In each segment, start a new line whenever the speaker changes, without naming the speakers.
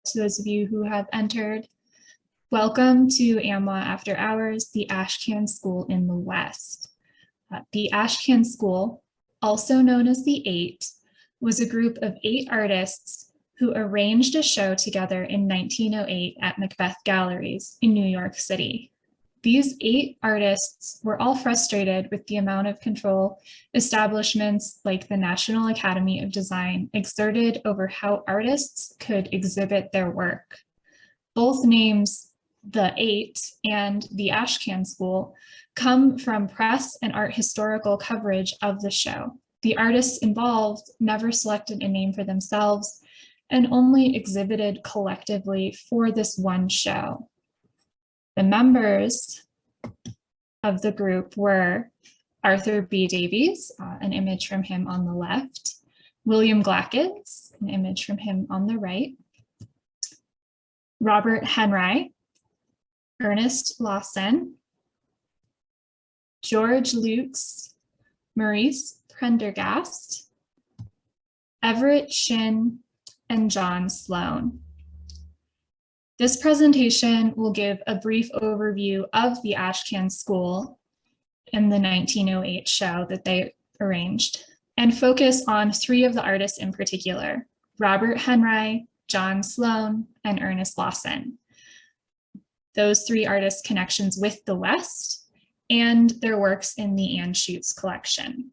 to those of you who have entered. Welcome to AMWA After Hours, the Ashcan School in the West. The Ashcan School, also known as the Eight, was a group of 8 artists who arranged a show together in 1908 at Macbeth Galleries in New York City. These 8 artists were all frustrated with the amount of control establishments like the National Academy of Design exerted over how artists could exhibit their work. Both names, the 8 and the Ashcan School, come from press and art historical coverage of the show. The artists involved never selected a name for themselves and only exhibited collectively for this one show. The members of the group were Arthur B. Davies, an image from him on the left, William Glackens, an image from him on the right, Robert Henri, Ernest Lawson, George Lukes, Maurice Prendergast, Everett Shin, and John Sloan. This presentation will give a brief overview of the Ashcan School and the 1908 show that they arranged, and focus on 3 of the artists in particular, Robert Henri, John Sloan, and Ernest Lawson. Those 3 artists' connections with the West and their works in the Anschutz collection.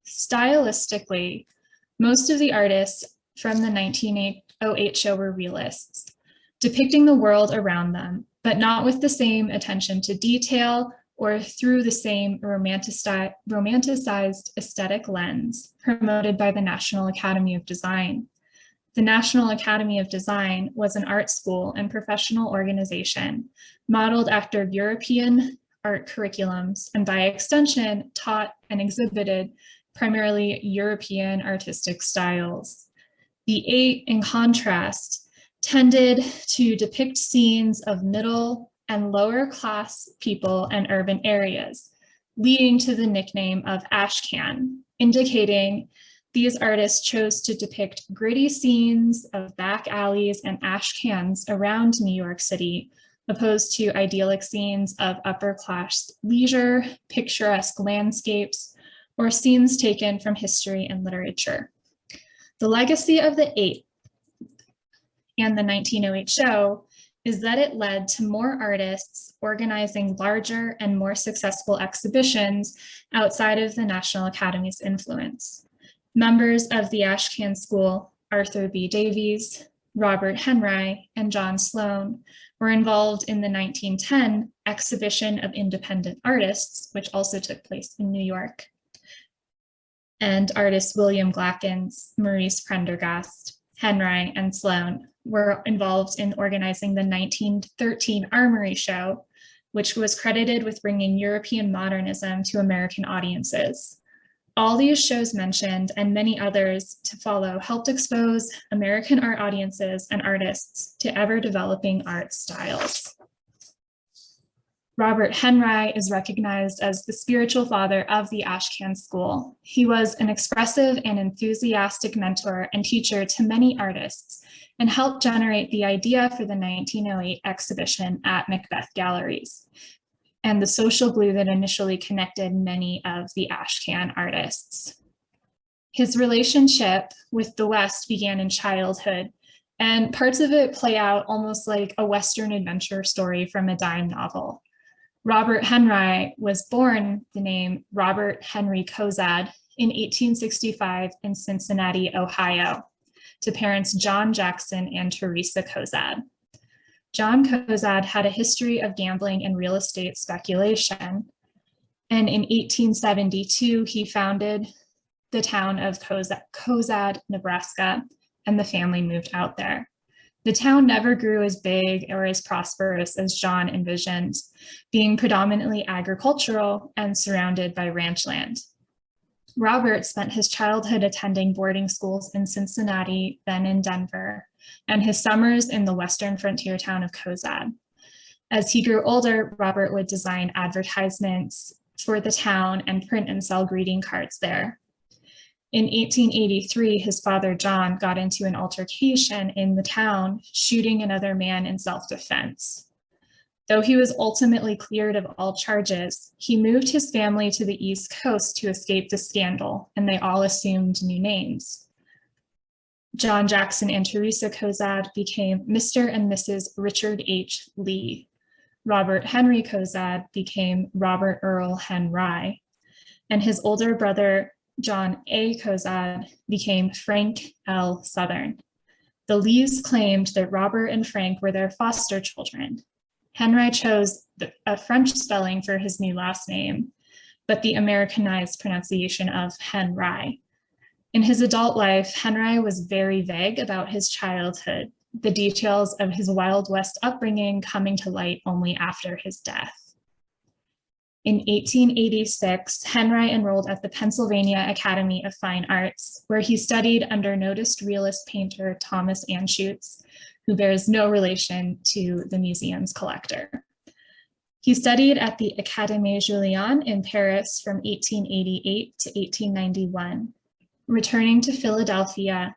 Stylistically, most of the artists from the 1908 show were realists, depicting the world around them, but not with the same attention to detail or through the same romanticized aesthetic lens promoted by the National Academy of Design. The National Academy of Design was an art school and professional organization modeled after European art curriculums and by extension taught and exhibited primarily European artistic styles. The 8, in contrast, tended to depict scenes of middle and lower class people and urban areas, leading to the nickname of Ashcan, indicating these artists chose to depict gritty scenes of back alleys and ash cans around New York City, opposed to idyllic scenes of upper class leisure, picturesque landscapes, or scenes taken from history and literature. The legacy of the 8 and the 1908 show is that it led to more artists organizing larger and more successful exhibitions outside of the National Academy's influence. Members of the Ashcan School, Arthur B. Davies, Robert Henri, and John Sloan were involved in the 1910 Exhibition of Independent Artists, which also took place in New York. And artists William Glackens, Maurice Prendergast, Henri, and Sloan were involved in organizing the 1913 Armory Show, which was credited with bringing European modernism to American audiences. All these shows mentioned and many others to follow helped expose American art audiences and artists to ever-developing art styles. Robert Henri is recognized as the spiritual father of the Ashcan School. He was an expressive and enthusiastic mentor and teacher to many artists and helped generate the idea for the 1908 exhibition at Macbeth Galleries and the social glue that initially connected many of the Ashcan artists. His relationship with the West began in childhood, and parts of it play out almost like a Western adventure story from a dime novel. Robert Henri was born the name Robert Henri Cozad in 1865 in Cincinnati, Ohio, to parents John Jackson and Teresa Cozad. John Cozad had a history of gambling and real estate speculation, and in 1872, he founded the town of Cozad, Nebraska, and the family moved out there. The town never grew as big or as prosperous as John envisioned, being predominantly agricultural and surrounded by ranch land. Robert spent his childhood attending boarding schools in Cincinnati, then in Denver, and his summers in the western frontier town of Cozad. As he grew older, Robert would design advertisements for the town and print and sell greeting cards there. In 1883, his father, John, got into an altercation in the town, shooting another man in self-defense. Though he was ultimately cleared of all charges, he moved his family to the East Coast to escape the scandal, and they all assumed new names. John Jackson and Teresa Cozad became Mr. and Mrs. Richard H. Lee. Robert Henri Cozad became Robert Earl Henri, and his older brother, John A. Cozad, became Frank L. Southern. The Lees claimed that Robert and Frank were their foster children. Henri chose a French spelling for his new last name, but the Americanized pronunciation of Henri. In his adult life, Henri was very vague about his childhood, the details of his Wild West upbringing coming to light only after his death. In 1886, Henri enrolled at the Pennsylvania Academy of Fine Arts, where he studied under noticed realist painter Thomas Anschutz, who bears no relation to the museum's collector. He studied at the Académie Julian in Paris from 1888 to 1891, returning to Philadelphia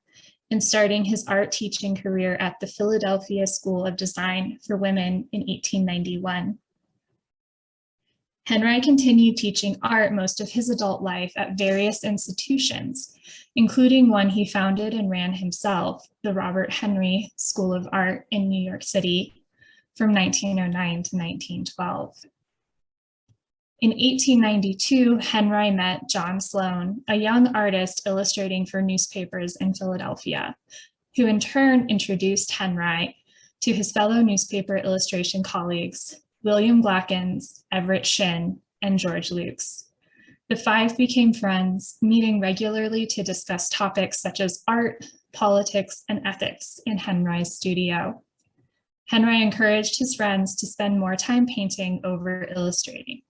and starting his art teaching career at the Philadelphia School of Design for Women in 1891. Henri continued teaching art most of his adult life at various institutions, including one he founded and ran himself, the Robert Henri School of Art in New York City from 1909 to 1912. In 1892, Henri met John Sloan, a young artist illustrating for newspapers in Philadelphia, who in turn introduced Henri to his fellow newspaper illustration colleagues, William Glackens, Everett Shinn, and George Lukes. The five became friends, meeting regularly to discuss topics such as art, politics, and ethics in Henri's studio. Henri encouraged his friends to spend more time painting over illustrating.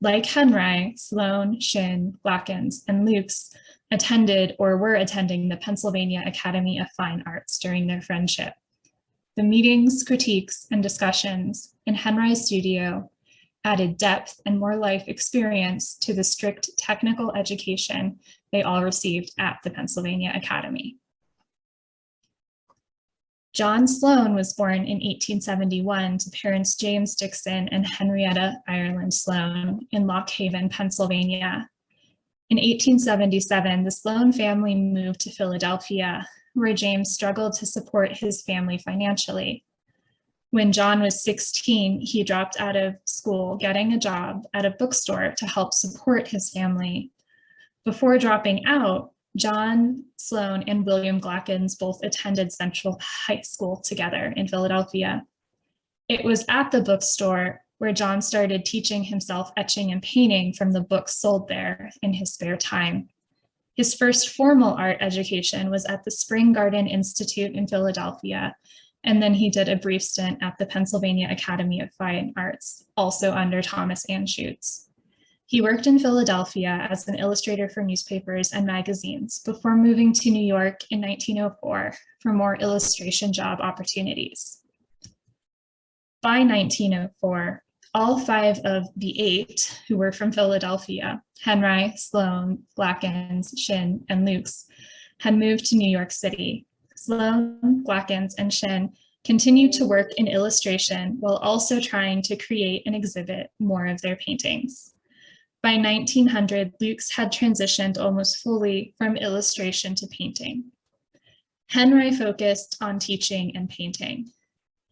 Like Henri, Sloan, Shinn, Glackens, and Lukes attended or were attending the Pennsylvania Academy of Fine Arts during their friendship. The meetings, critiques, and discussions in Henri's studio added depth and more life experience to the strict technical education they all received at the Pennsylvania Academy. John Sloan was born in 1871 to parents James Dixon and Henrietta Ireland Sloan in Lock Haven, Pennsylvania. In 1877, the Sloan family moved to Philadelphia, where James struggled to support his family financially. When John was 16, he dropped out of school, getting a job at a bookstore to help support his family. Before dropping out, John Sloan and William Glackens both attended Central High School together in Philadelphia. It was at the bookstore where John started teaching himself etching and painting from the books sold there in his spare time. His first formal art education was at the Spring Garden Institute in Philadelphia, and then he did a brief stint at the Pennsylvania Academy of Fine Arts, also under Thomas Anschutz. He worked in Philadelphia as an illustrator for newspapers and magazines before moving to New York in 1904 for more illustration job opportunities. By 1904, all five of the eight who were from Philadelphia, Henri, Sloan, Glackens, Shinn, and Lukes, had moved to New York City. Sloan, Glackens, and Shinn continued to work in illustration while also trying to create and exhibit more of their paintings. By 1900, Lukes had transitioned almost fully from illustration to painting. Henri focused on teaching and painting.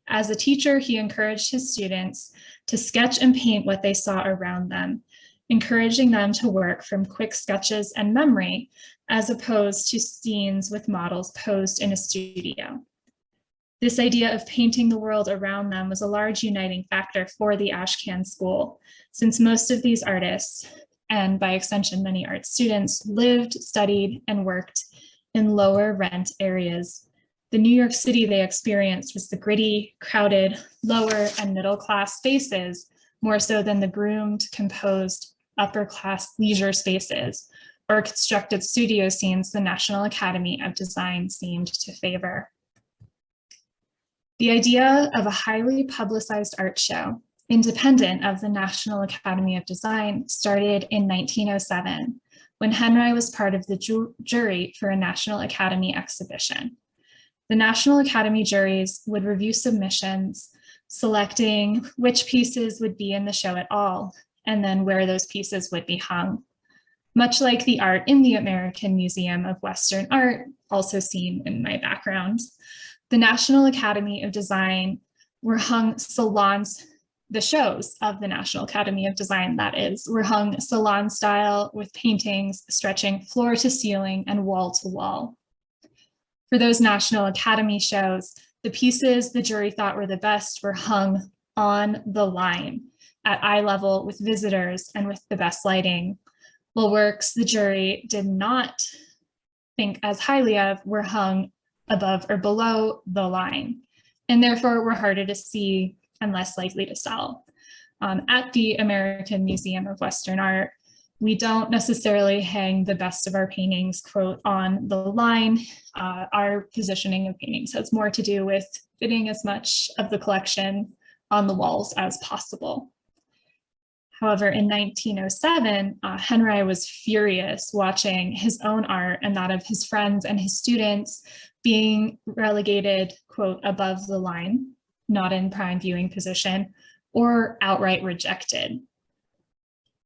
As a teacher, he encouraged his students to sketch and paint what they saw around them, encouraging them to work from quick sketches and memory, as opposed to scenes with models posed in a studio. This idea of painting the world around them was a large uniting factor for the Ashcan School, since most of these artists, and by extension many art students, lived, studied, and worked in lower rent areas. The New York City they experienced was the gritty, crowded, lower and middle class spaces, more so than the groomed, composed, upper class leisure spaces or constructed studio scenes the National Academy of Design seemed to favor. The idea of a highly publicized art show, independent of the National Academy of Design, started in 1907 when Henri was part of the jury for a National Academy exhibition. The National Academy juries would review submissions, selecting which pieces would be in the show at all, and then where those pieces would be hung. Much like the art in the American Museum of Western Art, also seen in my background, the National Academy of Design were hung salons. The shows of the National Academy of Design, that is, were hung salon style with paintings stretching floor to ceiling and wall to wall. For those National Academy shows, the pieces the jury thought were the best were hung on the line at eye level with visitors and with the best lighting, while works the jury did not think as highly of were hung above or below the line, and therefore were harder to see and less likely to sell. At the American Museum of Western Art, we don't necessarily hang the best of our paintings, quote, on the line. Our positioning of paintings has more to do with fitting as much of the collection on the walls as possible. However, in 1907, Henri was furious watching his own art and that of his friends and his students being relegated, quote, above the line, not in prime viewing position, or outright rejected.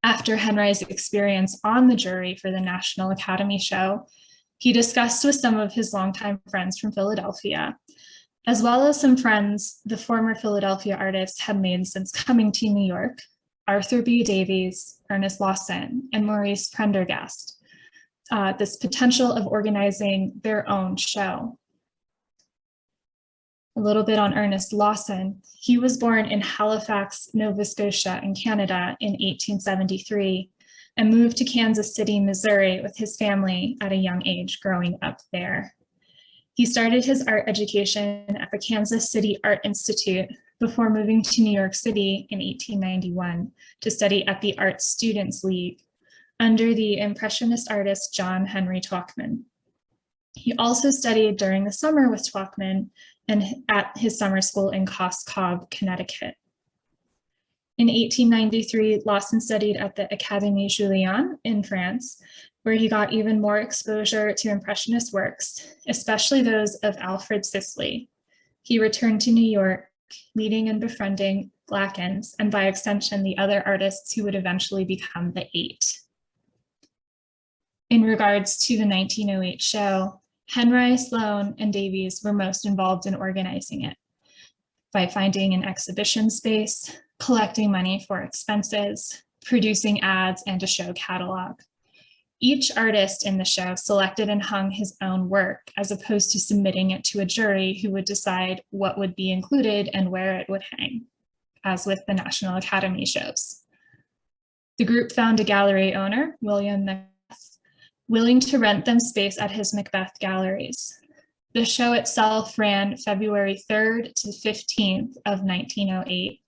After Henri's experience on the jury for the National Academy show, he discussed with some of his longtime friends from Philadelphia, as well as some friends the former Philadelphia artists had made since coming to New York, Arthur B. Davies, Ernest Lawson, and Maurice Prendergast, this potential of organizing their own show. A little bit on Ernest Lawson. He was born in Halifax, Nova Scotia in Canada in 1873 and moved to Kansas City, Missouri with his family at a young age growing up there. He started his art education at the Kansas City Art Institute before moving to New York City in 1891 to study at the Art Students League under the Impressionist artist John Henry Twachtman. He also studied during the summer with Twachtman and at his summer school in Coscob, Connecticut. In 1893, Lawson studied at the Académie Julian in France, where he got even more exposure to Impressionist works, especially those of Alfred Sisley. He returned to New York, meeting and befriending Glackens, and by extension, the other artists who would eventually become the Eight. In regards to the 1908 show, Henri, Sloan, and Davies were most involved in organizing it by finding an exhibition space, collecting money for expenses, producing ads, and a show catalog. Each artist in the show selected and hung his own work, as opposed to submitting it to a jury who would decide what would be included and where it would hang, as with the National Academy shows. The group found a gallery owner, William Macbeth, willing to rent them space at his Macbeth Galleries. The show itself ran February 3rd to 15th of 1908,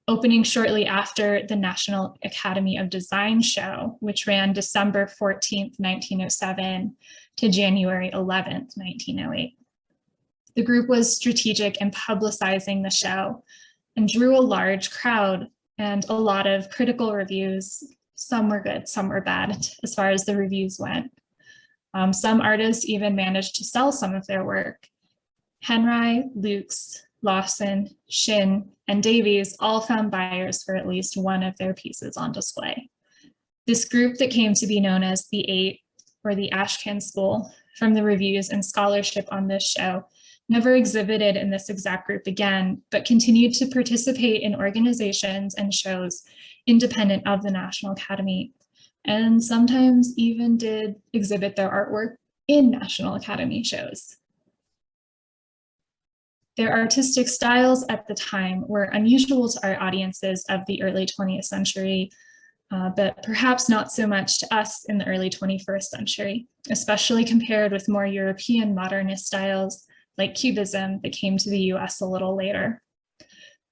opening shortly after the National Academy of Design show, which ran December 14th, 1907 to January 11th, 1908. The group was strategic in publicizing the show and drew a large crowd and a lot of critical reviews. Some were good, some were bad as far as the reviews went. Some artists even managed to sell some of their work. Henri, Lukes, Lawson, Shin, and Davies all found buyers for at least one of their pieces on display. This group that came to be known as the Eight, or the Ashcan School, from the reviews and scholarship on this show, never exhibited in this exact group again, but continued to participate in organizations and shows independent of the National Academy, and sometimes even did exhibit their artwork in National Academy shows. Their artistic styles at the time were unusual to our audiences of the early 20th century, but perhaps not so much to us in the early 21st century, especially compared with more European modernist styles like Cubism that came to the US a little later.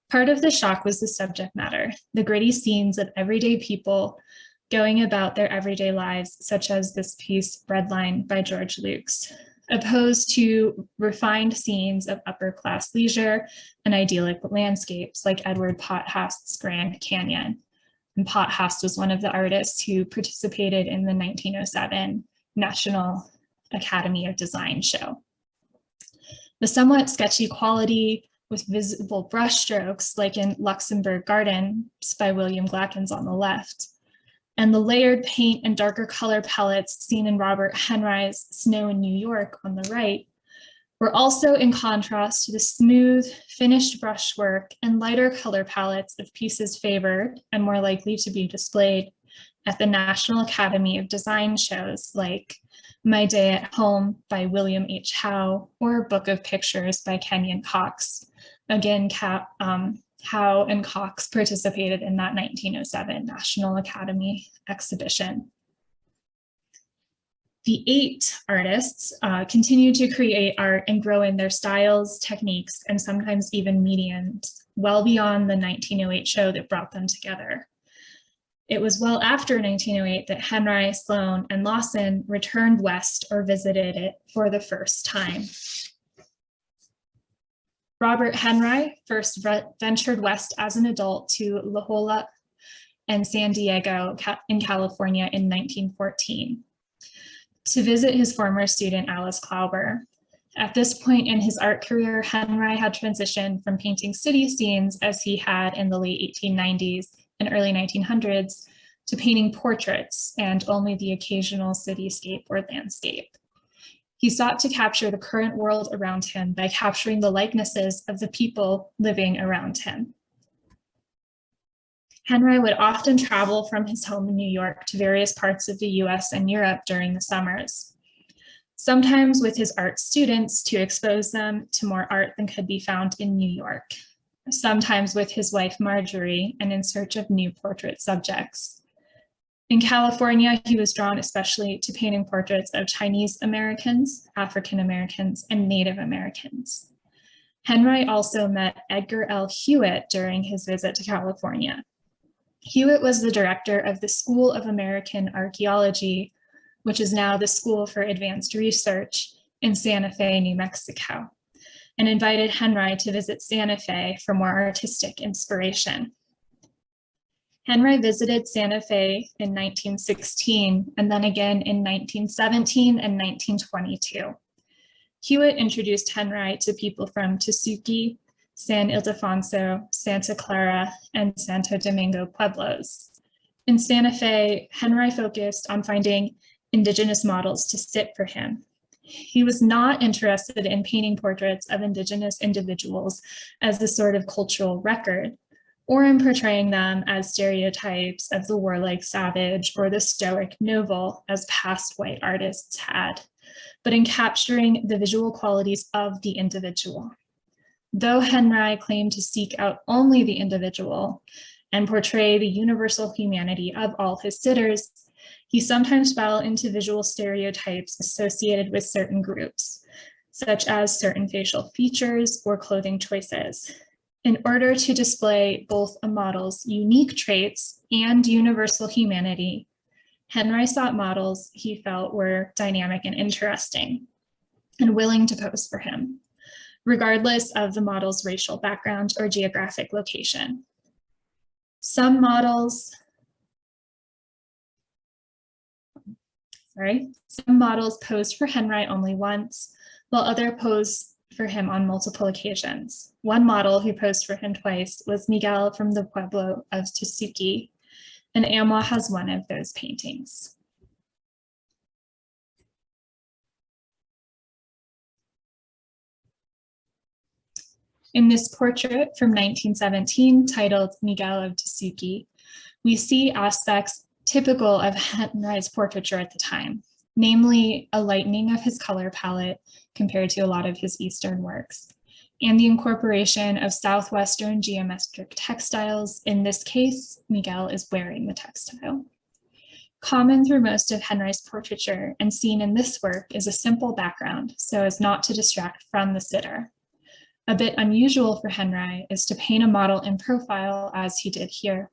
Part of the shock was the subject matter, the gritty scenes of everyday people going about their everyday lives, such as this piece, Breadline by George Lukes, opposed to refined scenes of upper-class leisure and idyllic landscapes like Edward Potthast's Grand Canyon. And Potthast was one of the artists who participated in the 1907 National Academy of Design show. The somewhat sketchy quality with visible brushstrokes, like in Luxembourg Gardens by William Glackens on the left, and the layered paint and darker color palettes seen in Robert Henri's Snow in New York on the right, were also in contrast to the smooth, finished brushwork and lighter color palettes of pieces favored and more likely to be displayed at the National Academy of Design shows like My Day at Home by William H. Howe or Book of Pictures by Kenyon Cox. Again, Howe and Cox participated in that 1907 National Academy exhibition. The 8 artists continued to create art and grow in their styles, techniques, and sometimes even mediums well beyond the 1908 show that brought them together. It was well after 1908 that Henri, Sloan, and Lawson returned west or visited it for the first time. Robert Henri first ventured west as an adult to La Jolla and San Diego in California in 1914 to visit his former student, Alice Klauber. At this point in his art career, Henri had transitioned from painting city scenes as he had in the late 1890s and early 1900s to painting portraits and only the occasional cityscape or landscape. He sought to capture the current world around him by capturing the likenesses of the people living around him. Henri would often travel from his home in New York to various parts of the US and Europe during the summers, sometimes with his art students to expose them to more art than could be found in New York, sometimes with his wife Marjorie and in search of new portrait subjects. In California, he was drawn especially to painting portraits of Chinese Americans, African Americans, and Native Americans. Henri also met Edgar L. Hewitt during his visit to California. Hewitt was the director of the School of American Archaeology, which is now the School for Advanced Research in Santa Fe, New Mexico, and invited Henri to visit Santa Fe for more artistic inspiration. Henri visited Santa Fe in 1916 and then again in 1917 and 1922. Hewitt introduced Henri to people from Tusuki, San Ildefonso, Santa Clara, and Santo Domingo pueblos. In Santa Fe, Henri focused on finding indigenous models to sit for him. He was not interested in painting portraits of indigenous individuals as a sort of cultural record, or in portraying them as stereotypes of the warlike savage or the stoic noble as past white artists had, but in capturing the visual qualities of the individual. Though Henri claimed to seek out only the individual and portray the universal humanity of all his sitters, he sometimes fell into visual stereotypes associated with certain groups, such as certain facial features or clothing choices, in order to display both a model's unique traits and universal humanity. Henri sought models he felt were dynamic and interesting and willing to pose for him, regardless of the model's racial background or geographic location. Some models posed for Henri only once, while others posed for him on multiple occasions. One model who posed for him twice was Miguel from the Pueblo of Tusuki, and AMWA has one of those paintings. In this portrait from 1917, titled Miguel of Tusuki, we see aspects typical of Henri's portraiture at the time, namely a lightening of his color palette compared to a lot of his Eastern works, and the incorporation of Southwestern geometric textiles. In this case, Miguel is wearing the textile. Common through most of Henri's portraiture and seen in this work is a simple background so as not to distract from the sitter. A bit unusual for Henri is to paint a model in profile as he did here.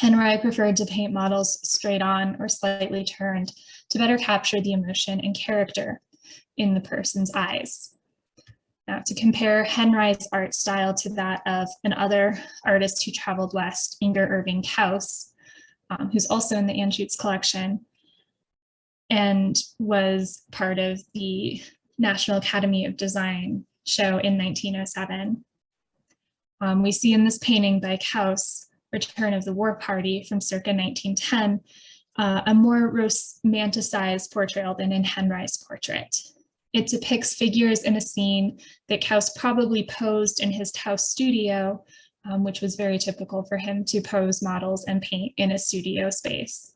Henri preferred to paint models straight on or slightly turned to better capture the emotion and character in the person's eyes. Now, to compare Henri's art style to that of another artist who traveled west, Inger Irving Kaus, who's also in the Anschutz collection, and was part of the National Academy of Design show in 1907. We see in this painting by Kaus, Return of the War Party from circa 1910, a more romanticized portrayal than in Henri's portrait. It depicts figures in a scene that Kaus probably posed in his house studio, which was very typical for him to pose models and paint in a studio space.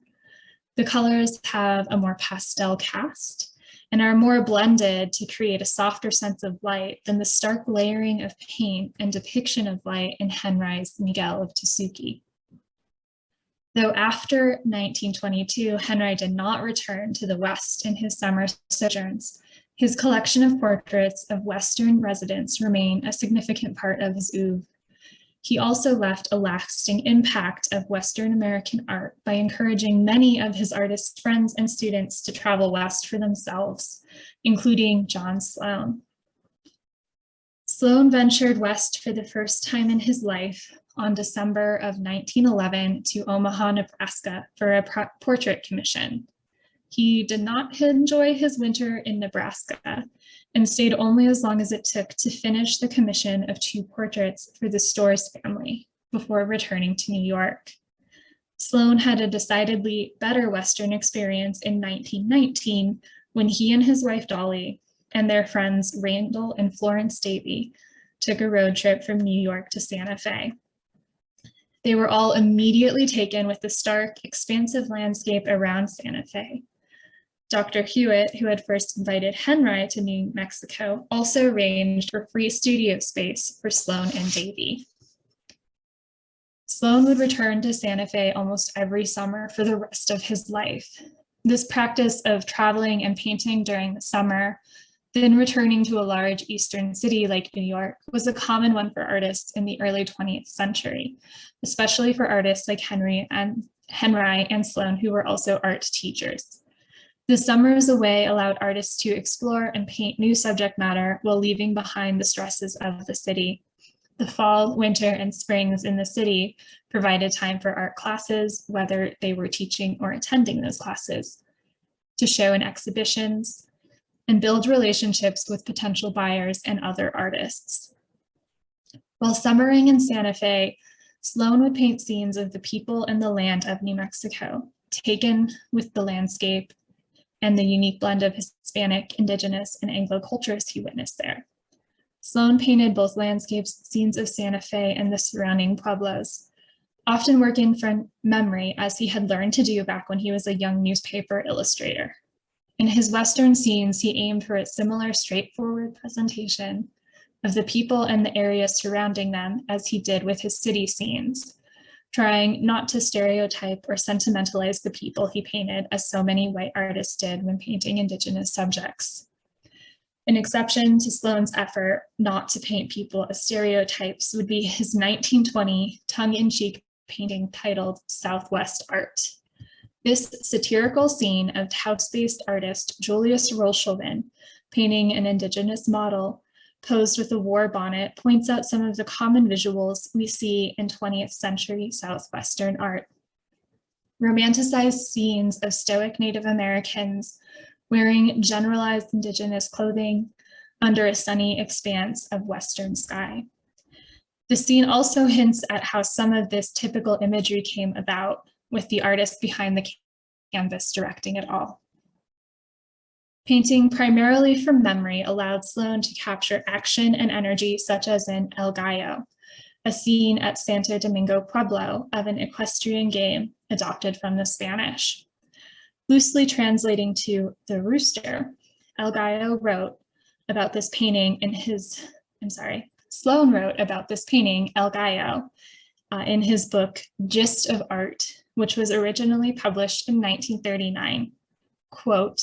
The colors have a more pastel cast and are more blended to create a softer sense of light than the stark layering of paint and depiction of light in Henri's Miguel of Tusuki. Though after 1922, Henri did not return to the West in his summer sojourns, his collection of portraits of Western residents remain a significant part of his oeuvre. He also left a lasting impact of Western American art by encouraging many of his artist friends and students to travel west for themselves, including John Sloan. Sloan ventured west for the first time in his life on December of 1911 to Omaha, Nebraska for a portrait commission. He did not enjoy his winter in Nebraska and stayed only as long as it took to finish the commission of 2 portraits for the Storrs family before returning to New York. Sloan had a decidedly better Western experience in 1919 when he and his wife Dolly and their friends Randall and Florence Davy took a road trip from New York to Santa Fe. They were all immediately taken with the stark, expansive landscape around Santa Fe. Dr. Hewitt, who had first invited Henri to New Mexico, also arranged for free studio space for Sloan and Davy. Sloan would return to Santa Fe almost every summer for the rest of his life. This practice of traveling and painting during the summer, then returning to a large eastern city like New York, was a common one for artists in the early 20th century, especially for artists like Henri and Sloan, who were also art teachers. The summers away allowed artists to explore and paint new subject matter while leaving behind the stresses of the city. The fall, winter, and springs in the city provided time for art classes, whether they were teaching or attending those classes, to show in exhibitions, and build relationships with potential buyers and other artists. While summering in Santa Fe, Sloan would paint scenes of the people and the land of New Mexico, taken with the landscape and the unique blend of Hispanic, Indigenous, and Anglo cultures he witnessed there. Sloan painted both landscapes, scenes of Santa Fe, and the surrounding pueblos, often working from memory as he had learned to do back when he was a young newspaper illustrator. In his Western scenes, he aimed for a similar straightforward presentation of the people and the area surrounding them as he did with his city scenes, trying not to stereotype or sentimentalize the people he painted as so many white artists did when painting Indigenous subjects. An exception to Sloan's effort not to paint people as stereotypes would be his 1920 tongue-in-cheek painting titled Southwest Art. This satirical scene of house-based artist Julius Rolschelman painting an Indigenous model posed with a war bonnet points out some of the common visuals we see in 20th century Southwestern art. Romanticized scenes of stoic Native Americans wearing generalized Indigenous clothing under a sunny expanse of Western sky. The scene also hints at how some of this typical imagery came about, with the artist behind the canvas directing it all. Painting primarily from memory allowed Sloan to capture action and energy, such as in El Gallo, a scene at Santo Domingo Pueblo of an equestrian game adopted from the Spanish. Loosely translating to the rooster, El Gallo wrote about this painting in his, Sloan wrote about this painting, El Gallo, in his book, Gist of Art, which was originally published in 1939. Quote,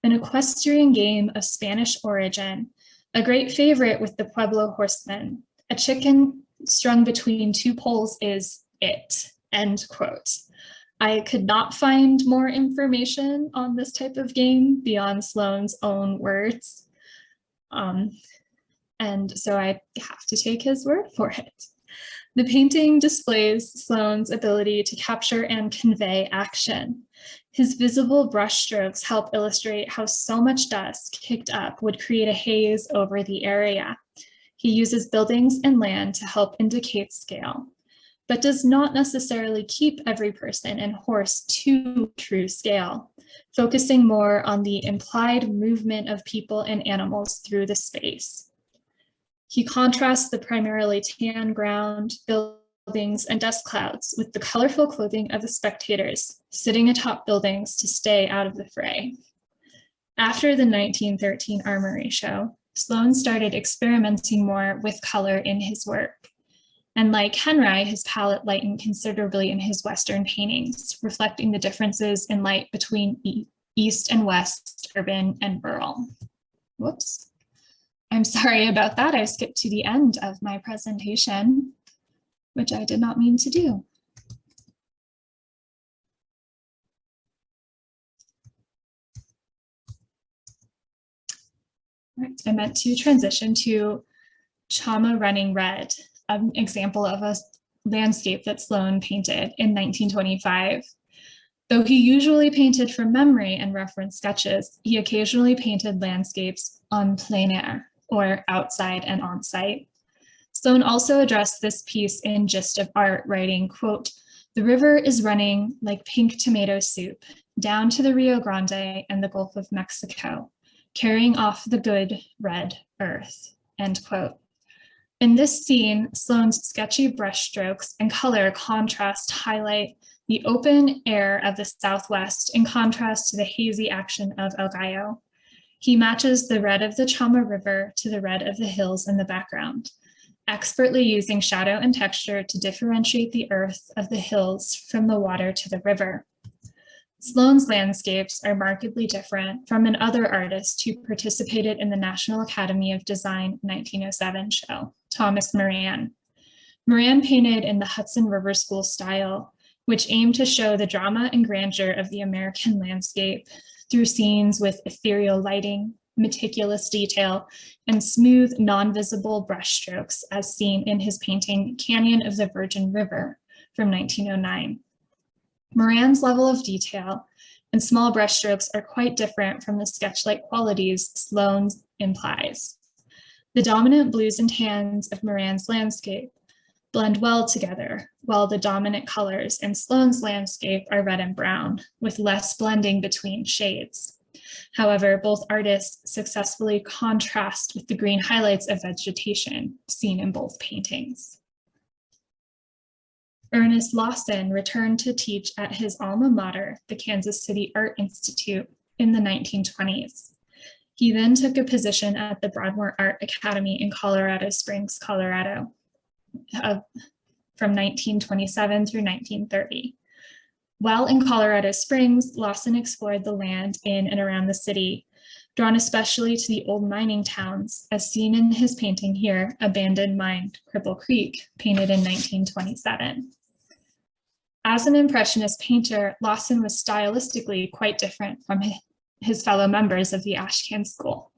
"An equestrian game of Spanish origin, a great favorite with the Pueblo horsemen. A chicken strung between 2 poles is it," end quote. I could not find more information on this type of game beyond Sloan's own words. And so I have to take his word for it. The painting displays Sloan's ability to capture and convey action. His visible brushstrokes help illustrate how so much dust kicked up would create a haze over the area. He uses buildings and land to help indicate scale, but does not necessarily keep every person and horse to true scale, focusing more on the implied movement of people and animals through the space. He contrasts the primarily tan ground, buildings, and dust clouds with the colorful clothing of the spectators sitting atop buildings to stay out of the fray. After the 1913 Armory Show, Sloan started experimenting more with color in his work. And like Henri, his palette lightened considerably in his Western paintings, reflecting the differences in light between East and West, urban and rural. Whoops. I'm sorry about that. I skipped to the end of my presentation, which I did not mean to do. Right. I meant to transition to Chama Running Red, an example of a landscape that Sloan painted in 1925. Though he usually painted from memory and reference sketches, he occasionally painted landscapes en plein air, or outside and on site. Sloan also addressed this piece in Gist of Art, writing, quote, "The river is running like pink tomato soup down to the Rio Grande and the Gulf of Mexico, carrying off the good red earth," end quote. In this scene, Sloan's sketchy brushstrokes and color contrast highlight the open air of the Southwest in contrast to the hazy action of El Gallo. He matches the red of the Chama River to the red of the hills in the background, expertly using shadow and texture to differentiate the earth of the hills from the water to the river. Sloan's landscapes are markedly different from another artist who participated in the National Academy of Design 1907 show, Thomas Moran. Moran painted in the Hudson River School style, which aimed to show the drama and grandeur of the American landscape through scenes with ethereal lighting, meticulous detail, and smooth, non-visible brushstrokes, as seen in his painting Canyon of the Virgin River from 1909. Moran's level of detail and small brushstrokes are quite different from the sketch-like qualities Sloan implies. The dominant blues and tans of Moran's landscape blend well together, while the dominant colors in Sloan's landscape are red and brown, with less blending between shades. However, both artists successfully contrast with the green highlights of vegetation seen in both paintings. Ernest Lawson returned to teach at his alma mater, the Kansas City Art Institute, in the 1920s. He then took a position at the Broadmoor Art Academy in Colorado Springs, Colorado, from 1927 through 1930. While in Colorado Springs, Lawson explored the land in and around the city, drawn especially to the old mining towns, as seen in his painting here, Abandoned Mine, Cripple Creek, painted in 1927. As an Impressionist painter, Lawson was stylistically quite different from his fellow members of the Ashcan School.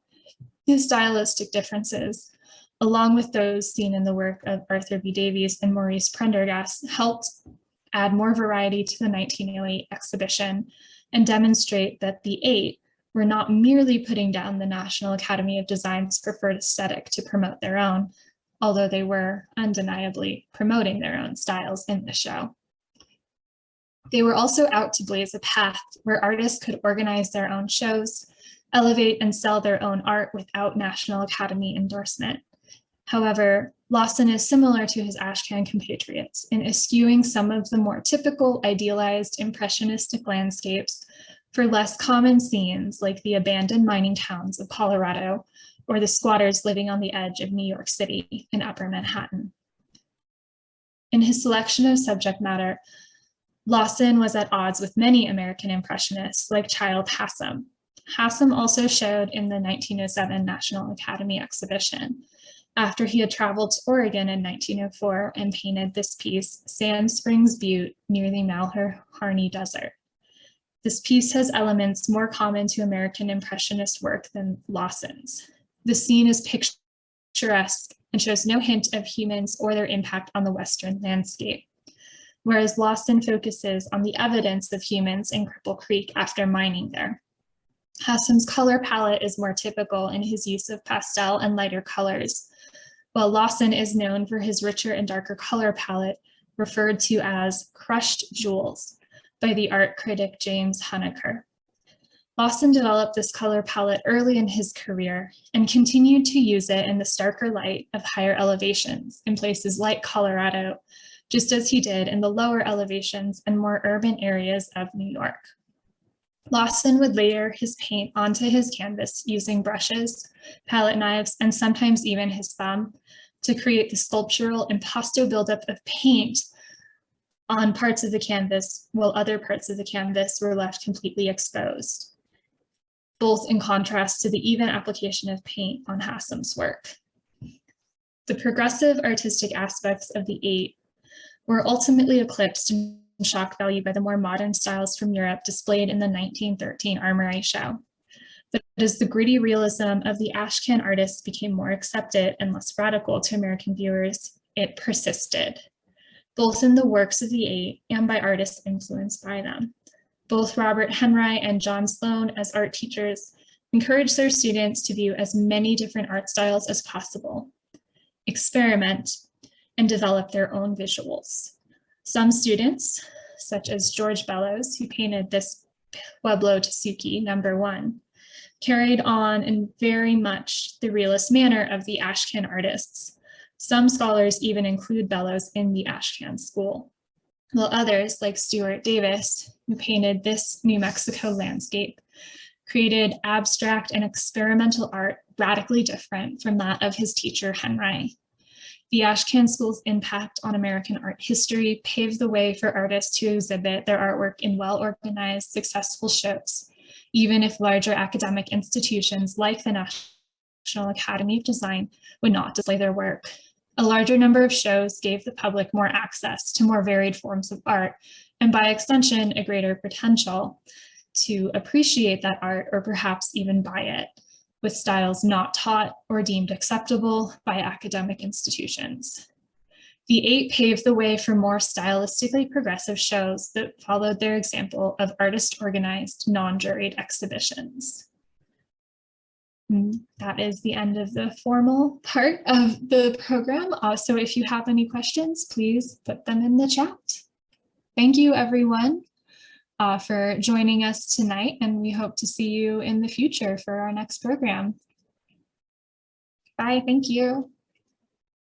His stylistic differences, along with those seen in the work of Arthur B. Davies and Maurice Prendergast, helped add more variety to the 1908 exhibition and demonstrate that the 8 were not merely putting down the National Academy of Design's preferred aesthetic to promote their own, although they were undeniably promoting their own styles in the show. They were also out to blaze a path where artists could organize their own shows, elevate and sell their own art without National Academy endorsement. However, Lawson is similar to his Ashcan compatriots in eschewing some of the more typical idealized impressionistic landscapes for less common scenes like the abandoned mining towns of Colorado or the squatters living on the edge of New York City in Upper Manhattan. In his selection of subject matter, Lawson was at odds with many American Impressionists like Child Hassam. Hassam also showed in the 1907 National Academy exhibition, after he had traveled to Oregon in 1904 and painted this piece, Sand Springs Butte, near the Malheur Harney Desert. This piece has elements more common to American Impressionist work than Lawson's. The scene is picturesque and shows no hint of humans or their impact on the Western landscape. Whereas Lawson focuses on the evidence of humans in Cripple Creek after mining there. Hassam's color palette is more typical in his use of pastel and lighter colors, while Lawson is known for his richer and darker color palette, referred to as crushed jewels by the art critic James Huneker. Lawson developed this color palette early in his career and continued to use it in the starker light of higher elevations in places like Colorado, just as he did in the lower elevations and more urban areas of New York. Lawson would layer his paint onto his canvas using brushes, palette knives, and sometimes even his thumb to create the sculptural impasto buildup of paint on parts of the canvas, while other parts of the canvas were left completely exposed, both in contrast to the even application of paint on Hassam's work. The progressive artistic aspects of the eight were ultimately eclipsed in shock value by the more modern styles from Europe displayed in the 1913 Armory show. But as the gritty realism of the Ashcan artists became more accepted and less radical to American viewers, it persisted, both in the works of the eight and by artists influenced by them. Both Robert Henri and John Sloan, as art teachers, encouraged their students to view as many different art styles as possible, experiment, and develop their own visuals. Some students, such as George Bellows, who painted this Pueblo Tasuki #1, carried on in very much the realist manner of the Ashcan artists. Some scholars even include Bellows in the Ashcan School, while others, like Stuart Davis, who painted this New Mexico landscape, created abstract and experimental art radically different from that of his teacher, Henri. The Ashcan School's impact on American art history paved the way for artists to exhibit their artwork in well-organized, successful shows, even if larger academic institutions like the National Academy of Design would not display their work. A larger number of shows gave the public more access to more varied forms of art, and by extension, a greater potential to appreciate that art or perhaps even buy it, with styles not taught or deemed acceptable by academic institutions. The eight paved the way for more stylistically progressive shows that followed their example of artist-organized, non-juried exhibitions. That is the end of the formal part of the program. Also, if you have any questions, please put them in the chat. Thank you, everyone, for joining us tonight, and we hope to see you in the future for our next program. Bye, thank you.